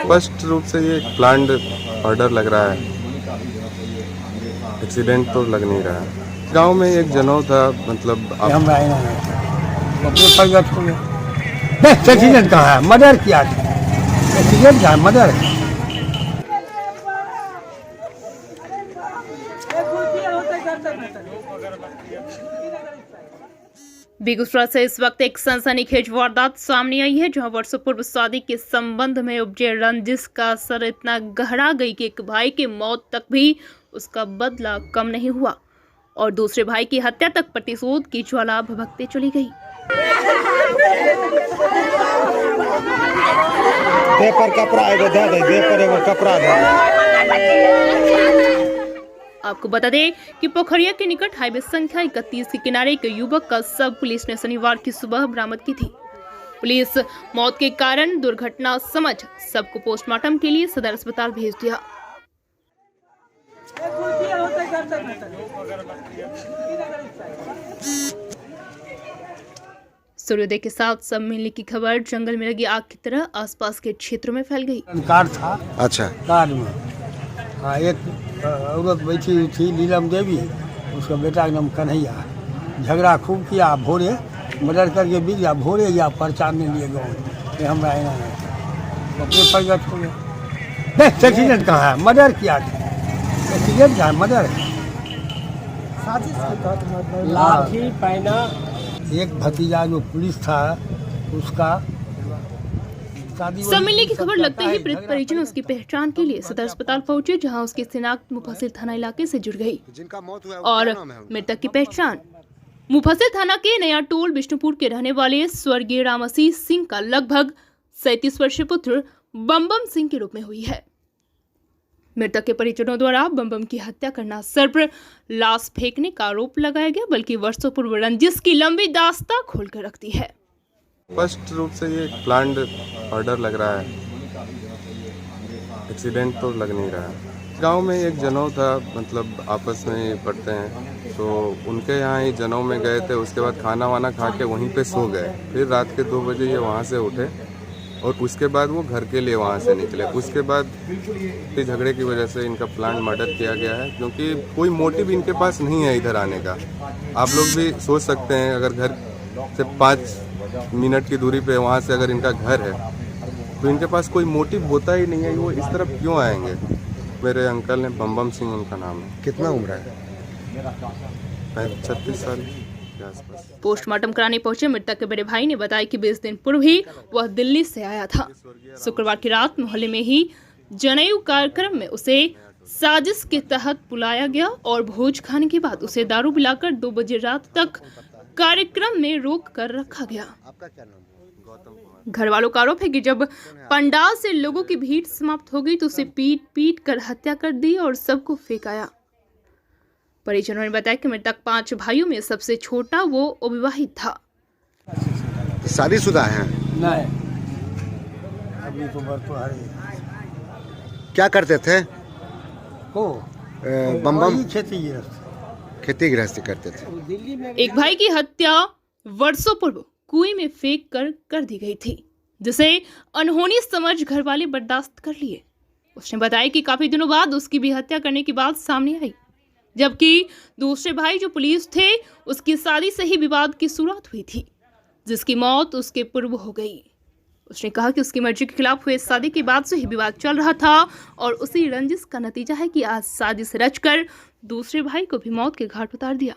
स्पष्ट रूप से ये प्लान्ड मर्डर लग रहा है, एक्सीडेंट तो लग नहीं रहा है। गांव में एक जनेऊ था, मतलब एक्सीडेंट कहाँ है, मर्डर किया, एक्सीडेंट क्या है, मर्डर। बेगूसराय से इस वक्त एक सनसनीखेज वारदात सामने आई है, जहां वर्षों पूर्व शादी के संबंध में उपजे रंजिश का असर इतना गहरा गई कि एक भाई की मौत तक भी उसका बदला कम नहीं हुआ और दूसरे भाई की हत्या तक प्रतिशोध की ज्वाला भभकते चली गई। दे पर कपड़ा एगो दे दे, दे पर एगो कपड़ा दे। आपको बता दें कि पोखरिया के निकट हाईवे संख्या 31 के किनारे एक युवक का शव पुलिस ने शनिवार की सुबह बरामद की थी। पुलिस मौत के कारण दुर्घटना समझ शव को पोस्टमार्टम के लिए सदर अस्पताल भेज दिया। सूर्योदय के साथ सब मिलने की खबर जंगल में लगी आग की तरह आसपास के क्षेत्रों में फैल गई। कार था, अच्छा, कार में एक औरत बैठी हुई थी, नीलम देवी, उसका बेटा का नाम कन्हैया। झगड़ा खूब किया, भोरे मर्डर करके बिक गया, भोरे गया पर्चा में लिए गाँव, हमरा प्रगट हो गया। एक्सीडेंट कहाँ है, मर्डर किया, एक्सीडेंट क्या है, मर्डर। लाठी पहना। एक भतीजा जो पुलिस था उसका सब मिलने की खबर लगते ही मृत परिजन उसकी पहचान के लिए सदर अस्पताल पहुंचे, जहां उसकी शिनाख्त मुफस्सिल थाना इलाके से जुड़ गई और मृतक की पहचान मुफस्सिल थाना के नया टोल बिष्णुपुर के रहने वाले स्वर्गीय रामसी सिंह का लगभग 37 वर्षीय पुत्र बम सिंह के रूप में हुई है। मृतक के परिजनों द्वारा बम की हत्या करना, सर पर लाश फेंकने का आरोप लगाया गया, बल्कि वर्षों पूर्व रंजिश की लंबी दास्तां खोलकर रखती है। स्पष्ट रूप से ये प्लान्ड मर्डर लग रहा है, एक्सीडेंट तो लग नहीं रहा है। गांव में एक जनेऊ था, मतलब आपस में ही पढ़ते हैं, तो उनके यहाँ ही जनेऊ में गए थे। उसके बाद खाना वाना खा के वहीं पे सो गए। फिर रात के 2 बजे ये वहाँ से उठे और उसके बाद वो घर के लिए वहाँ से निकले। उसके बाद झगड़े की वजह से इनका प्लान्ड मर्डर किया गया है, क्योंकि कोई मोटिव इनके पास नहीं है इधर आने का। आप लोग भी सोच सकते हैं, अगर घर से 5 मिनट की दूरी पे वहाँ से अगर इनका घर है तो इनके पास कोई मोटिव होता ही नहीं है, वो इस तरफ क्यों आएंगे। मेरे अंकल ने बम सिंह उनका नाम है। कितना उम्र है? 36 साल के आसपास। पोस्टमार्टम कराने पहुंचे मृतक के बड़े भाई ने बताया कि 20 दिन पूर्व ही वह दिल्ली से आया था। शुक्रवार की रात मोहल्ले में ही जनेऊ कार्यक्रम में उसे साजिश के तहत बुलाया गया और भोज खाने के बाद उसे दारू पिलाकर 2 बजे रात तक कार्यक्रम में रोक कर रखा गया। घर वालों का आरोप है कि जब पंडाल से लोगों की भीड़ समाप्त हो गई तो उसे पीट कर हत्या कर दी और सबको फेंकाया। परिजनों ने बताया कि मृतक 5 भाइयों में सबसे छोटा वो अविवाहित था। शादीशुदा है? नहीं, अभी तो बर्तन क्या करते थे? बम खेती गृहस्थी करते थे। एक भाई की हत्या वर्षों पूर्व कुएं में फेंक कर दी गई थी, जिसे अनहोनी समझ घर वाले बर्दाश्त कर लिए। उसने बताया कि काफी दिनों बाद उसकी भी हत्या करने की बात सामने आई, जबकि दूसरे भाई जो पुलिस थे उसकी शादी से ही विवाद की शुरुआत हुई थी, जिसकी मौत उसके पूर्व हो गई। उसने कहा कि उसकी मर्जी के खिलाफ हुए शादी के बाद से ही विवाद चल रहा था और उसी रंजिश का नतीजा है कि आज साजिश रचकर दूसरे भाई को भी मौत के घाट उतार दिया।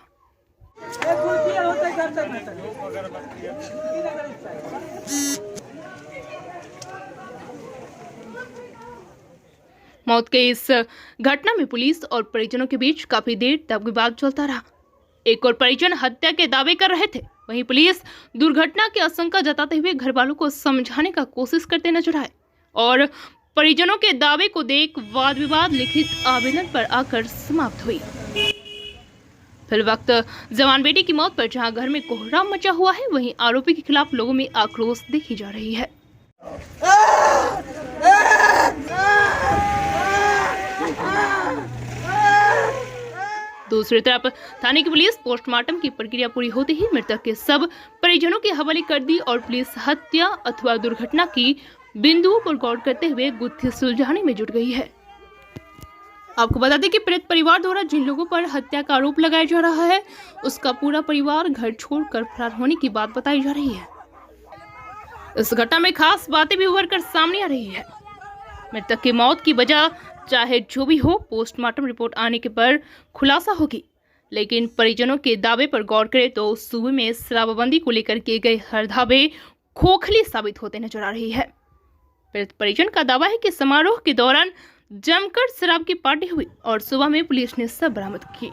मौत के इस घटना में पुलिस और परिजनों के बीच काफी देर तक विवाद चलता रहा। एक और परिजन हत्या के दावे कर रहे थे, वहीं पुलिस दुर्घटना की आशंका जताते हुए घर वालों को समझाने का कोशिश करते नजर आए और परिजनों के दावे को देख वाद विवाद लिखित आवेदन पर आकर समाप्त हुई। फिर वक्त जवान बेटी की मौत पर जहां घर में कोहराम मचा हुआ है, वहीं आरोपी के खिलाफ लोगों में आक्रोश देखी जा रही है। दूसरी तरफ थाने की पुलिस पोस्टमार्टम की प्रक्रिया पूरी होते ही मृतक के शव परिजनों के हवाले कर दी और पुलिस हत्या अथवा दुर्घटना की बिंदुओं पर गौर करते हुए गुत्थी सुलझाने में जुट गई है। आपको बता दें कि पीड़ित परिवार द्वारा जिन लोगों पर हत्या का आरोप लगाया जा रहा है, उसका पूरा परिवार घर छोड़कर फरार होने की बात बताई जा रही है। इस घटना में खास बातें भी उभर कर सामने आ रही है। मृतक की मौत की वजह चाहे जो भी हो, पोस्टमार्टम रिपोर्ट आने के पर खुलासा होगी। लेकिन परिजनों के दावे पर गौर करें तो सूबे में शराबबंदी को लेकर किए गए हर दावे खोखली साबित होते नजर आ रही है। पीड़ित परिजन का दावा है कि समारोह के दौरान जमकर शराब की पार्टी हुई और सुबह में पुलिस ने सब बरामद की।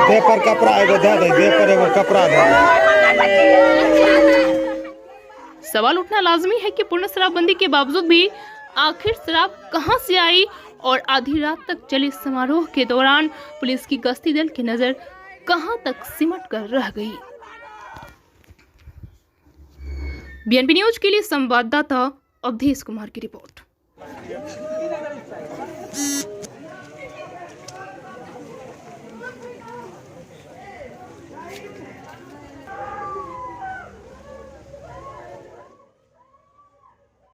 दे पर कपड़ा एगो दे दे, दे पर एगो कपड़ा दे। सवाल उठना लाजमी है कि पूर्ण शराबबंदी के बावजूद भी आखिर शराब कहां से आई और आधी रात तक चले समारोह के दौरान पुलिस की गश्ती दल की नजर कहां तक सिमट कर रह गई। बीएनपी न्यूज के लिए संवाददाता अवधेश कुमार की रिपोर्ट।